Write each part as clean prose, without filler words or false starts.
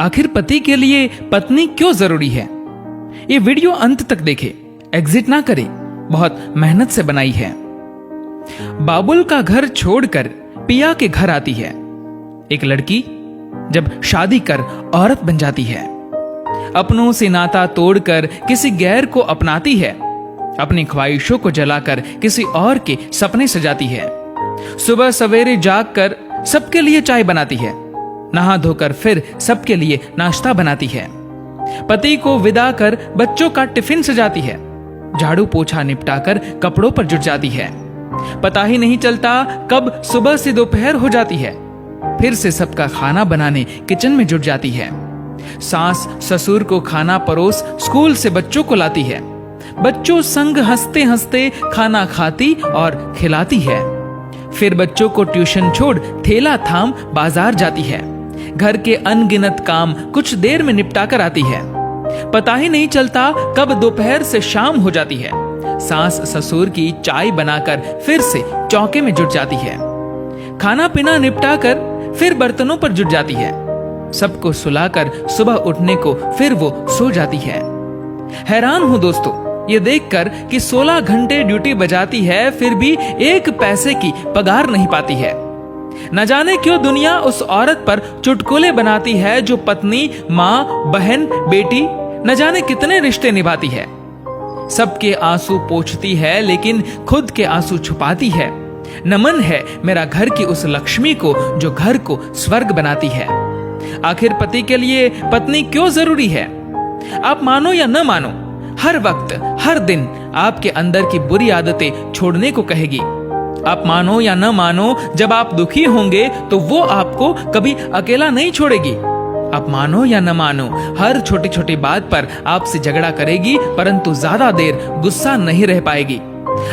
आखिर पति के लिए पत्नी क्यों जरूरी है? ये वीडियो अंत तक देखे, एग्जिट ना करे, बहुत मेहनत से बनाई है। बाबुल का घर छोड़कर पिया के घर आती है एक लड़की। जब शादी कर औरत बन जाती है, अपनों से नाता तोड़कर किसी गैर को अपनाती है, अपनी ख्वाहिशों को जलाकर किसी और के सपने सजाती है, सुबह सवेरे जागकर सबके लिए चाय बनाती है, नहा धोकर फिर सबके लिए नाश्ता बनाती है, पति को विदा कर बच्चों का टिफिन सजाती है, झाड़ू पोछा निपटाकर कपड़ों पर जुट जाती है। पता ही नहीं चलता कब सुबह से दोपहर हो जाती है, फिर से सबका खाना बनाने किचन में जुट जाती है। सास ससुर को खाना परोस स्कूल से बच्चों को लाती है, बच्चों संग हंसते हंसते खाना खाती और खिलाती है। फिर बच्चों को ट्यूशन छोड़ थैला थाम बाजार जाती है, घर के अनगिनत काम कुछ देर में निपटा कर आती है। पता ही नहीं चलता कब दोपहर से शाम हो जाती है। सास ससुर की चाय बनाकर फिर से चौके में जुट जाती है, खाना पीना निपटा कर फिर बर्तनों पर जुट जाती है, सबको सुलाकर सुबह उठने को फिर वो सो जाती है। हैरान हूं दोस्तों ये देखकर कि 16 घंटे ड्यूटी बजाती है, फिर भी 1 पैसे की पगार नहीं पाती है। न जाने क्यों दुनिया उस औरत पर चुटकुले बनाती है जो पत्नी, माँ, बहन, बेटी न जाने कितने रिश्ते निभाती है। सबके आंसू पोंछती है लेकिन खुद के आंसू छुपाती है। नमन है मेरा घर की उस लक्ष्मी को जो घर को स्वर्ग बनाती है। आखिर पति के लिए पत्नी क्यों जरूरी है? आप मानो या न मानो, हर वक्त हर दिन आपके अंदर की बुरी आदतें छोड़ने को कहेगी। आप मानो या न मानो, जब आप दुखी होंगे तो वो आपको कभी अकेला नहीं छोड़ेगी। आप मानो या न मानो, हर छोटी छोटी बात पर आपसे झगड़ा करेगी, परंतु ज्यादा देर गुस्सा नहीं रह पाएगी।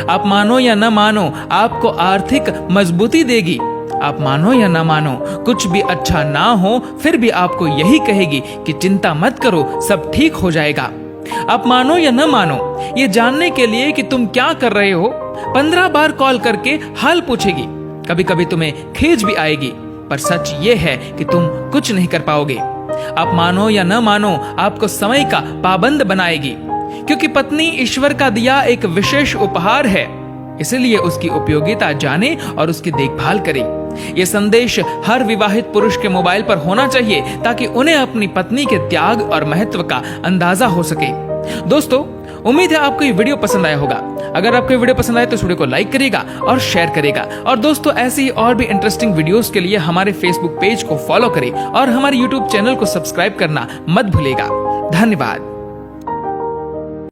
आप मानो या न मानो, आपको आर्थिक मजबूती देगी। आप मानो या न मानो, कुछ भी अच्छा ना हो फिर भी आपको यही कहेगी कि चिंता मत करो, सब ठीक हो जाएगा। आप मानो या न मानो, ये जानने के लिए कि तुम क्या कर रहे हो 15 बार कॉल करके हाल पूछेगी। कभी कभी तुम्हें खीज भी आएगी, पर सच ये है कि तुम कुछ नहीं कर पाओगे। आप मानो या न मानो, आपको समय का पाबंद बनाएगी, क्योंकि पत्नी ईश्वर का दिया एक विशेष उपहार है, इसलिए उसकी उपयोगिता जाने और उसकी देखभाल करे। यह संदेश हर विवाहित पुरुष के मोबाइल पर होना चाहिए ताकि उन्हें अपनी पत्नी के त्याग और महत्व का अंदाजा हो सके। दोस्तों, उम्मीद है आपको ये वीडियो पसंद आया होगा। अगर आपको ये वीडियो पसंद आए तो इस वीडियो को लाइक करिएगा और शेयर करिएगा। और दोस्तों, ऐसी और भी इंटरेस्टिंग वीडियोस के लिए हमारे फेसबुक पेज को फॉलो करें और हमारे यूट्यूब चैनल को सब्सक्राइब करना मत भूलिएगा। धन्यवाद।